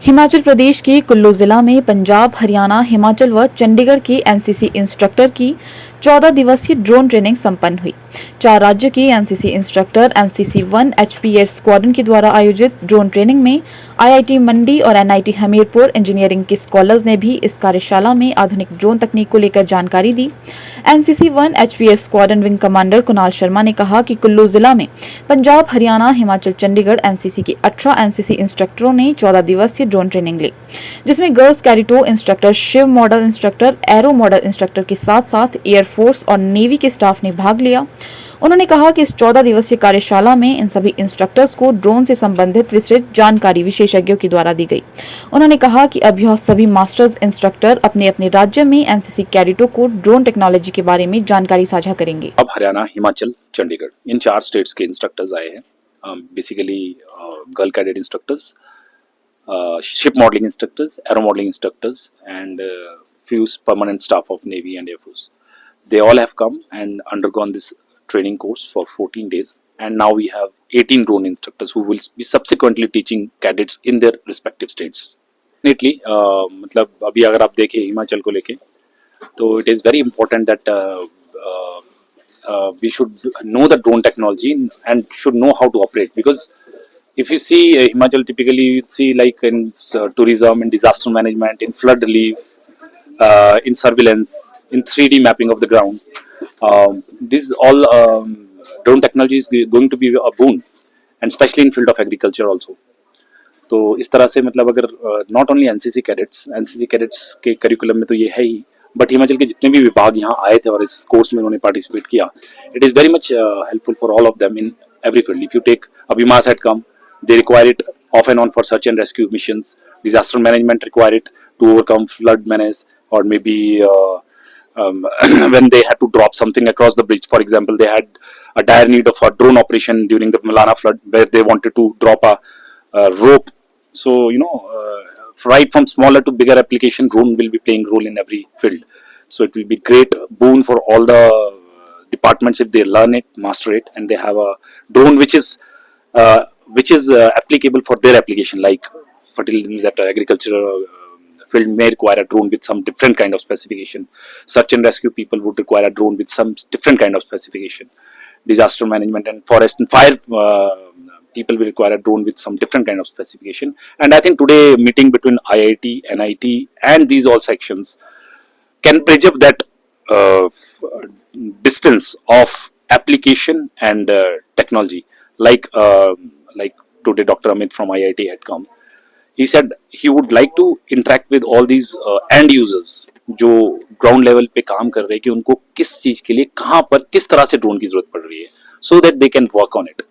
हिमाचल प्रदेश के कुल्लू जिला में पंजाब, हरियाणा, हिमाचल व चंडीगढ़ के एनसीसी इंस्ट्रक्टर की 14 दिवसीय ड्रोन ट्रेनिंग संपन्न हुई। 4 राज्यों के NCC instructor NCC 1 HPS squadron के द्वारा आयोजित ड्रोन ट्रेनिंग में आईआईटी मंडी और एनआईटी हमीरपुर इंजीनियरिंग के स्कॉलर्स ने भी इस कार्यशाला में आधुनिक ड्रोन तकनीक को लेकर जानकारी दी। NCC 1 HPS squadron wing commander Kunal Sharma ने कहा कि कुल्लू जिला में पंजाब, हरियाणा, हिमाचल, चंडीगढ़ एनसीसी के 18 एनसीसी इंस्ट्रक्टरों ने 14 दिवसीय ड्रोन ट्रेनिंग ली, जिसमें गर्ल्स कैडेटो instructor, ship model instructor, aero model instructor के साथ साथ एयरफोर्स और नेवी के स्टाफ ने भाग लिया। उन्होंने कहा कि इस 14 दिवसीय कार्यशाला में इन सभी इंस्ट्रक्टर्स को ड्रोन से संबंधित विस्तृत जानकारी विशेषज्ञों के द्वारा दी गई। उन्होंने कहा कि अब यह सभी मास्टर्स इंस्ट्रक्टर अपने अपने राज्य में एनसीसी कैडेटों को ड्रोन टेक्नोलॉजी के बारे में जानकारी साझा करेंगे। अब हरियाणा, हिमाचल, चंडीगढ़ इन 4 स्टेट्स के इंस्ट्रक्टर्स आए हैं। Basically girl cadet instructors, ship modeling instructors, aero modeling instructors, and few permanent staff of Navy and Air Force. They all have come and undergone this training course for 14 days, and now we have 18 drone instructors who will be subsequently teaching cadets in their respective states. Definitely, मतलब अभी अगर आप देखें हिमाचल को लेके, तो it is very important that we should know the drone technology and should know how to operate, because if you see Himachal, typically you see like in tourism, in disaster management, in flood relief, in surveillance, in 3D mapping of the ground. This is all drone technology is going to be a boon, and especially in field of agriculture also. तो इस तरह से मतलब अगर not only NCC cadets के curriculum में तो ये है ही, बट हिमाचल के जितने भी विभाग यहाँ आए थे और इस कोर्स में उन्होंने पार्टिसिपेट किया, it is very much helpful for all of them in every field. If you take अभिमास had come, they require it off and on for search and rescue missions. Disaster management require it to overcome flood menace, or maybe when they had to drop something across the bridge. For example, they had a dire need of a drone operation during the Malana flood, where they wanted to drop a rope. So right from smaller to bigger application, drone will be playing role in every field. So it will be great boon for all the departments if they learn it, master it, and they have a drone which is applicable for their application. Like fertility, that agricultural field may require a drone with some different kind of specification. Search and rescue people would require a drone with some different kind of specification. Disaster management and forest and fire people will require a drone with some different kind of specification. And I think today meeting between IIT, NIT and these all sections can bridge up that distance of application and technology. Like today Dr. Amit from IIT had come. He said he would like to interact with all these end users जो ground level पे काम कर रहे हैं कि उनको किस चीज के लिए कहाँ पर किस तरह से ड्रोन की जरूरत पड़ रही है, so that they can work on it.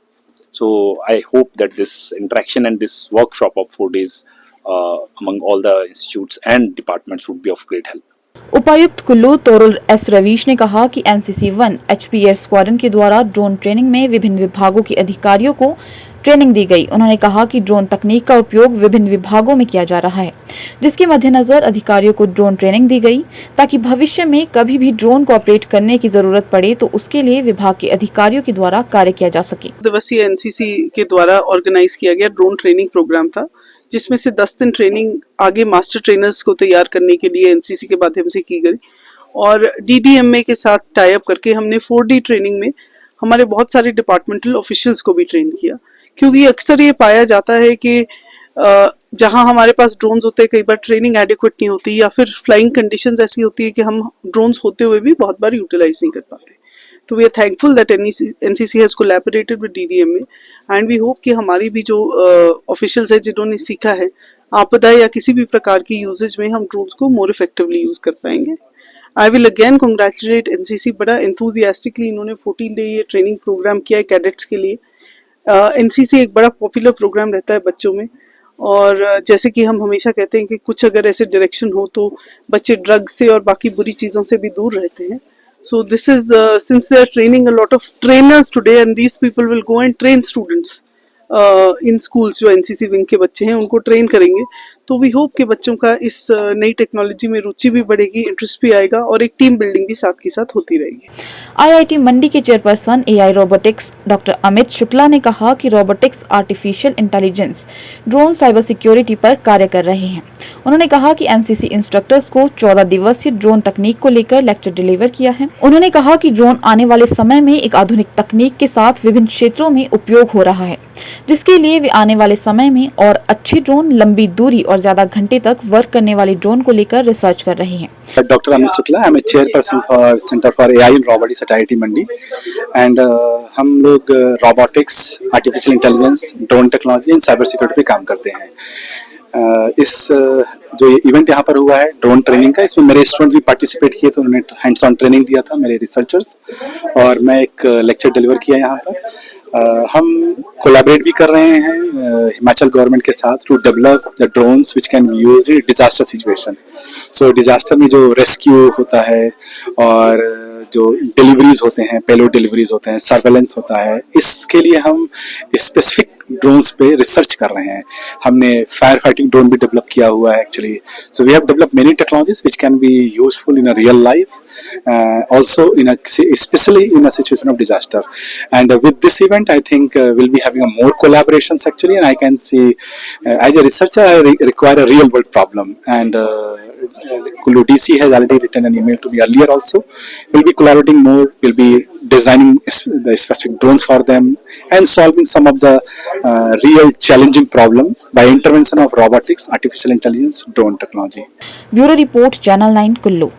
So I hope that this interaction and this workshop of 4 days among all the institutes and departments would be of great help. उपायुक्त कुल्लू तोरुल एस रवीश ने कहा कि NCC 1 HPS squadron के द्वारा drone training में विभिन्न विभागों के अधिकारियों को ट्रेनिंग दी गई। उन्होंने कहा कि ड्रोन तकनीक का उपयोग विभिन्न विभागों में किया जा रहा है, जिसके मद्देनजर अधिकारियों को ड्रोन ट्रेनिंग दी गई ताकि भविष्य में कभी भी ड्रोन को ऑपरेट करने की जरूरत पड़े तो उसके लिए विभाग के अधिकारियों के द्वारा कार्य किया जा सके। दिवसीय एनसीसी के द्वारा ऑर्गेनाइज किया गया ड्रोन ट्रेनिंग प्रोग्राम था, जिसमें से 10 दिन ट्रेनिंग आगे मास्टर ट्रेनर्स को तैयार करने के लिए एनसीसी के माध्यम से की गई, और डीडीएमए के साथ टाई अप करके हमने 4D ट्रेनिंग में हमारे बहुत सारे डिपार्टमेंटल ऑफिशियल्स को भी ट्रेन किया। क्योंकि अक्सर ये पाया जाता है कि जहां हमारे पास ड्रोन्स होते हैं, कई बार ट्रेनिंग एडिक्वेट नहीं होती, या फिर फ्लाइंग कंडीशंस ऐसी होती है कि हम ड्रोन्स होते हुए भी बहुत बार यूटिलाइज नहीं कर पाते। तो we are thankful that NCC has collaborated with DDMA, and we hope कि हमारी भी जो ऑफिशियल्स है जिन्होंने सीखा है आपदा या किसी भी प्रकार की यूजेज में हम ड्रोन्स को मोर इफेक्टिवली यूज कर पाएंगे। I will again congratulate NCC, बड़ा एंथुजियास्टिकली इन्होंने 14 डे ये ट्रेनिंग प्रोग्राम किया है कैडेट्स के लिए। एनसीसी एक बड़ा पॉपुलर प्रोग्राम रहता है बच्चों में, और जैसे कि हम हमेशा कहते हैं कि कुछ अगर ऐसे डायरेक्शन हो तो बच्चे ड्रग्स से और बाकी बुरी चीज़ों से भी दूर रहते हैं। So this is since they are training a lot of trainers today, and these people will go and train students in schools. जो एनसीसी विंग के बच्चे हैं उनको ट्रेन करेंगे, तो वी होप कि बच्चों का इस नई टेक्नोलॉजी में रुचि भी बढ़ेगी, इंटरेस्ट भी आएगा और एक टीम बिल्डिंग भी साथ के साथ होती रहेगी। आईआईटी मंडी के chairperson AI robotics doctor Amit Shukla ने कहा कि robotics, artificial intelligence, drone, cyber security पर कार्य कर रहे हैं। उन्होंने कहा कि एनसीसी इंस्ट्रक्टर्स को 14 दिवसीय ड्रोन तकनीक को लेकर लेक्चर डिलीवर किया है। उन्होंने कहा कि ड्रोन आने वाले समय में एक आधुनिक तकनीक के साथ विभिन्न क्षेत्रों में उपयोग हो रहा है, जिसके लिए वे आने वाले समय में और अच्छे ड्रोन, लंबी दूरी और ज्यादा घंटे तक वर्क करने वाले ड्रोन को लेकर रिसर्च कर रहे हैं। Dr. Amit Shukla, I'm a chairperson for Center for AI and Robotics at IIT Mandi, and हम लोग robotics, artificial intelligence, drone technology and cyber security पे काम करते हैं। इस जो इवेंट यहाँ पर हुआ है ड्रोन ट्रेनिंग का, इसमें मेरे स्टूडेंट भी पार्टिसिपेट किए, तो उन्होंने हैंड्स ऑन ट्रेनिंग दिया था, मेरे रिसर्चर्स, और मैं एक लेक्चर डिलीवर किया यहाँ पर। हम कोलैबोरेट भी कर रहे हैं हिमाचल गवर्नमेंट के साथ to develop the drones which can be used in disaster situation. So disaster में जो रेस्क्यू होता है और जो डिलीवरीज होते हैं, पेलोड डिलीवरीज होते हैं, सर्वेलेंस होता है, इसके लिए हम स्पेसिफिक ड्रोन्स पे रिसर्च कर रहे हैं। हमने फायर फाइटिंग ड्रोन भी डेवलप किया हुआ है actually. So we have developed many technologies which can be useful in a real life, also especially in a situation of disaster. And with this event I think we'll be having a more collaborations actually, and I can see as a researcher I require a real world problem, and Kullu DC has already written an email to me earlier also. We'll be collaborating more, we'll be designing the specific drones for them and solving some of the real challenging problem by intervention of robotics, artificial intelligence, drone technology. Bureau report, channel 9 Kullu.